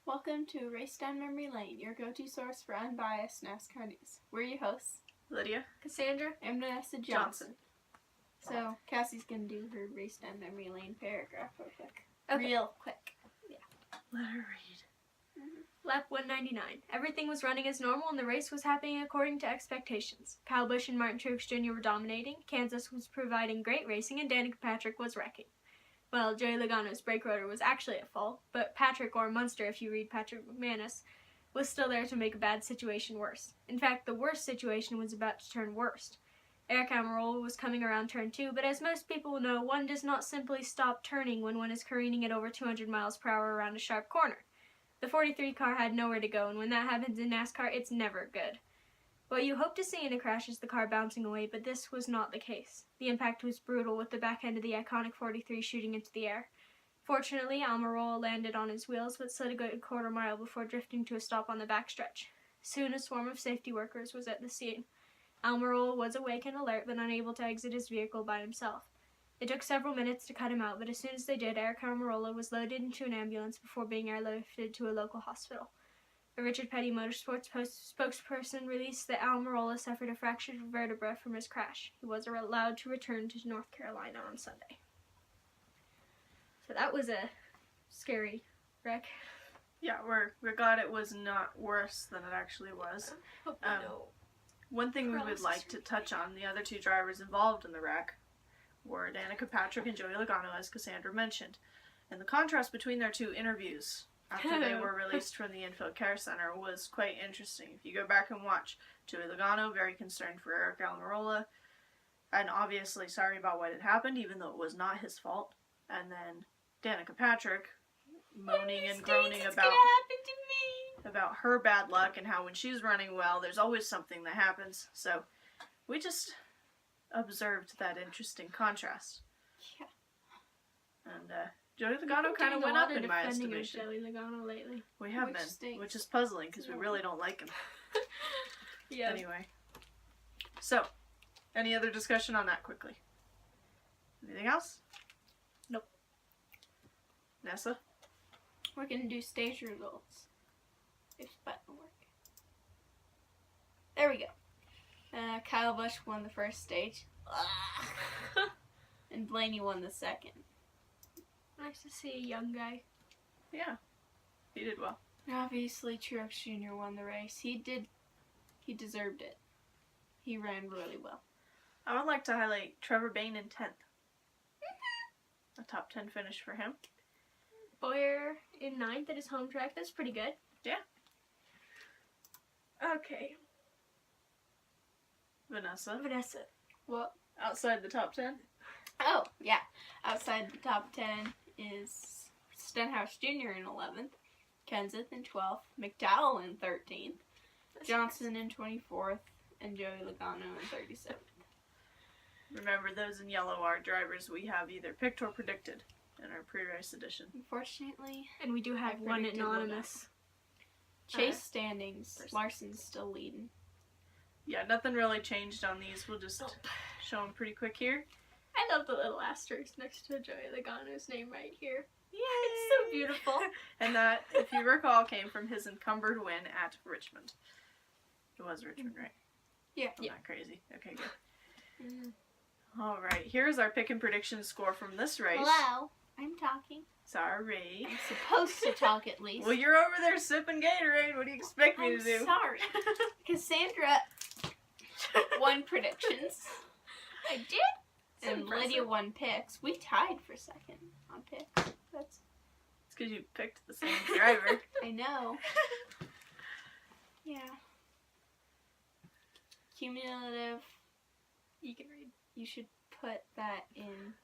Welcome to Race Down Memory Lane, your go-to source for unbiased NASCAR news. We're your hosts, Lydia, Cassandra, and Vanessa Johnson. So, Cassie's going to do her Race Down Memory Lane paragraph real quick. Okay. Real quick. Yeah. Let her read. Lap 199. Everything was running as normal and the race was happening according to expectations. Kyle Busch and Martin Truex Jr. were dominating, Kansas was providing great racing, and Danica Patrick was wrecking. Well, Joey Logano's brake rotor was actually at fault, but Patrick, or Munster if you read Patrick McManus, was still there to make a bad situation worse. In fact, the worst situation was about to turn worst. Aric Almirola was coming around turn 2, but as most people know, one does not simply stop turning when one is careening at over 200 miles per hour around a sharp corner. The 43 car had nowhere to go, and when that happens in NASCAR, it's never good. What you hope to see in a crash is the car bouncing away, but this was not the case. The impact was brutal, with the back end of the iconic 43 shooting into the air. Fortunately, Almirola landed on his wheels, but slid a good quarter mile before drifting to a stop on the backstretch. Soon a swarm of safety workers was at the scene. Almirola was awake and alert, but unable to exit his vehicle by himself. It took several minutes to cut him out, but as soon as they did, Aric Almirola was loaded into an ambulance before being airlifted to a local hospital. A Richard Petty Motorsports spokesperson released that Almirola suffered a fractured vertebra from his crash. He was allowed to return to North Carolina on Sunday. So that was a scary wreck. Yeah, we're glad it was not worse than it actually was. Hope no. One thing we would like to touch on, the other two drivers involved in the wreck were Danica Patrick and Joey Logano, as Cassandra mentioned. And the contrast between their two interviews after they were released from the Infield Care Center was quite interesting. If you go back and watch, Joey Logano, very concerned for Aric Almirola, and obviously sorry about what had happened, even though it was not his fault. And then Danica Patrick, moaning and groaning about her bad luck and how when she's running well, there's always something that happens. So we just observed that interesting contrast. Yeah. And Joey Logano kind of went up in my estimation. Joey Logano lately. We have been, which is puzzling because we really don't like him. Yeah. Anyway. So, any other discussion on that quickly? Anything else? Nope. Nessa? We're going to do stage results. If the button will work. There we go. Kyle Busch won the first stage. And Blaney won the second. Nice to see a young guy. Yeah. He did well. Obviously, Truex Jr. won the race. He deserved it. He ran really well. I would like to highlight Trevor Bayne in 10th. A top 10 finish for him. Boyer in 9th at his home track. That's pretty good. Yeah. Okay. Vanessa. Well, Outside the top 10? oh, yeah. Outside the top 10 is Stenhouse Jr. in 11th, Kenseth in 12th, McDowell in 13th, Johnson in 24th, and Joey Logano in 37th. Remember, those in yellow are drivers we have either picked or predicted in our pre-race edition. Unfortunately, and we do have one predicted anonymous. Chase standings, Larson's still leading. Yeah, nothing really changed on these. We'll just show them pretty quick here. I love the little asterisk next to Joey Logano's name right here. Yay! It's so beautiful. And that, if you recall, came from his encumbered win at Richmond. It was Richmond, right? Yeah. I'm not crazy. Okay, good. Mm-hmm. All right, here's our pick and prediction score from this race. Hello, I'm talking. Sorry. I'm supposed to talk at least. Well, you're over there sipping Gatorade. What do you expect me I'm to do? sorry. Cassandra won predictions. I did? And Lydia won picks. We tied for second on picks. It's because you picked the same driver. I know. Yeah. Cumulative. You can read. You should put that in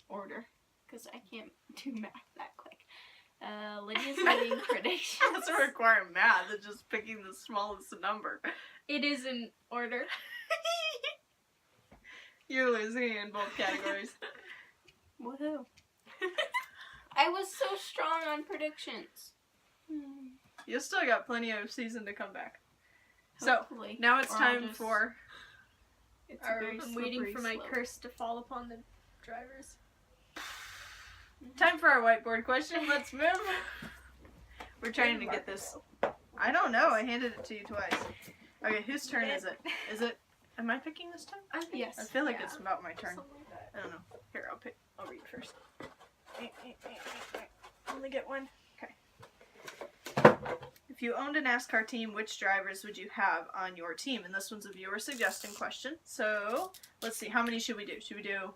order, because I can't do math that quick. Lydia's leading predictions. It doesn't require math. It's just picking the smallest number. It is in order. You're losing in both categories. Woohoo. I was so strong on predictions. You still got plenty of season to come back. Hopefully. So, now it's Or time I'll just- for... It's a very I'm waiting slippery for my slope. curse to fall upon the drivers. Time for our whiteboard question. Let's move. We're trying to get this. I don't know. I handed it to you twice. Okay, whose turn is it? Is it? Am I picking this time? Yes. I feel like it's about my turn. Something like that. I don't know. Here, I'll pick. I'll read first. Only get one. Okay. If you owned a NASCAR team, which drivers would you have on your team? And this one's a viewer suggestion question. So let's see. How many should we do? Should we do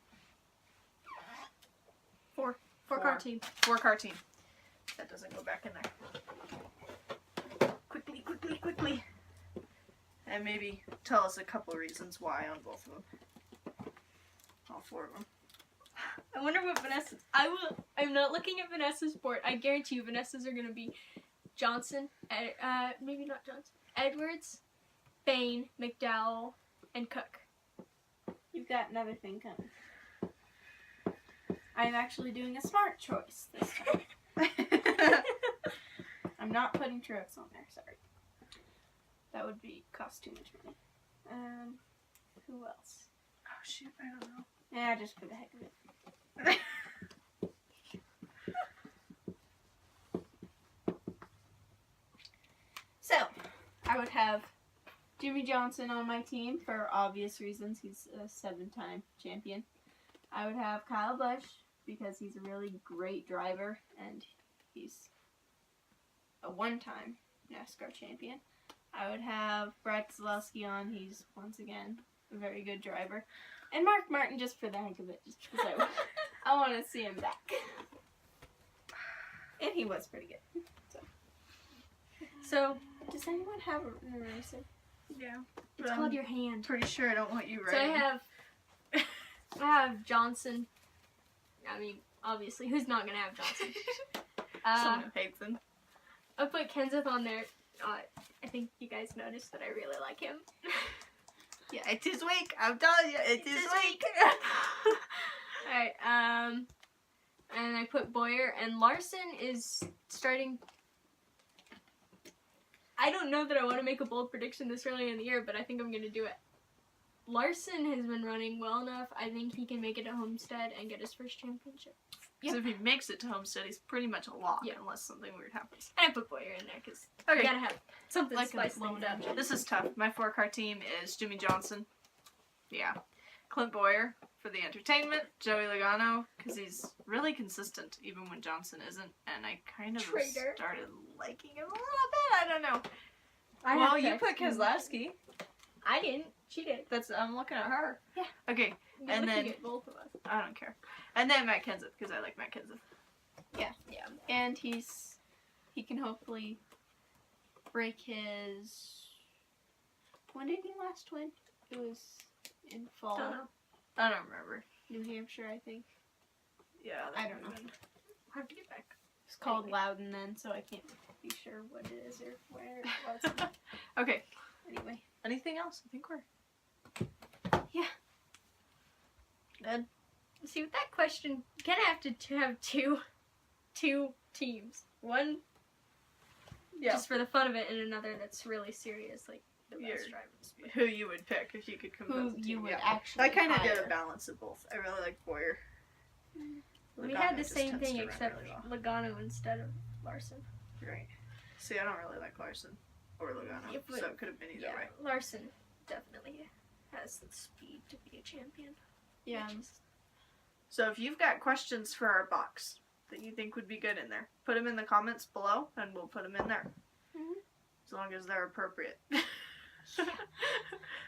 4-car team. 4-car team? That doesn't go back in there. Quickly. And maybe tell us a couple reasons why on both of them. All 4 of them. I wonder what Vanessa. I'm not looking at Vanessa's board. I guarantee you, Vanessa's are gonna be Johnson. Maybe not Johnson. Edwards, Bain, McDowell, and Cook. You've got another thing coming. I'm actually doing a smart choice this time. I'm not putting Truex on there, sorry. That would cost too much money. Who else? Oh shoot, I don't know. Yeah, just for the heck of it. So, I would have Jimmy Johnson on my team for obvious reasons. He's a 7-time champion. I would have Kyle Busch because he's a really great driver and he's a 1-time NASCAR champion. I would have Brad Keselowski on. He's, once again, a very good driver. And Mark Martin just for the heck of it, just because I want to see him back. And he was pretty good. So, Does anyone have an eraser? Yeah. it's called your hand. Pretty sure I don't want you So writing. I have Johnson. I mean, obviously, who's not gonna have Johnson? Someone who hates him. I put Kenseth on there. I think you guys noticed that I really like him. Yeah, it's his week. I'm telling you, it's his week. Alright, and I put Boyer, and Larson is starting. I don't know that I want to make a bold prediction this early in the year, but I think I'm going to do it. Larson has been running well enough. I think he can make it to Homestead and get his first championship. So if he makes it to Homestead, he's pretty much a lock, Yeah. unless something weird happens. And I put Boyer in there because Okay. you gotta have something Like to spice a things load up. up. This is tough. My 4-car team is Jimmy Johnson. Yeah. Clint Boyer for the entertainment. Joey Logano, because he's really consistent, even when Johnson isn't. And I kind of Traitor. started liking him a little bit. I don't know. I Well, have you to put actually- Keselowski. I didn't. She did. I'm looking at her. Yeah. Okay. You're And looking then- at both of us. I don't care. And then Matt Kenseth, because I like Matt Kenseth. Yeah. And he can hopefully break his. When did he last win? It was in fall. Don't know. I don't remember. New Hampshire, I think. Yeah. I don't know. I'll have to get back. It's called Loudon then, so I can't be sure what it is or where it was. Okay. Anyway. Anything else? I think we're Yeah. good. See, with that question, you kind of have to have two teams. One Yeah. just for the fun of it, and another that's really serious, like the best You're- drivers. Who you would pick if you could compose Who a team. you would Yeah. actually I kind of did hire. a balance of both. I really like Boyer. We Logano had the just same tends thing to run except really well. Logano instead of Larson. Right. See, I don't really like Larson or Logano, Yeah, but- so it could have been either way. Larson definitely has the speed to be a champion. Yeah. which is- So if you've got questions for our box that you think would be good in there, put them in the comments below, and we'll put them in there. Mhm. As long as they're appropriate.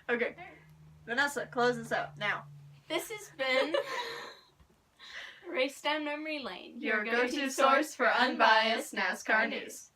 Okay. Vanessa, close this out now. This has been Race Down Memory Lane, Your go-to source for unbiased NASCAR news.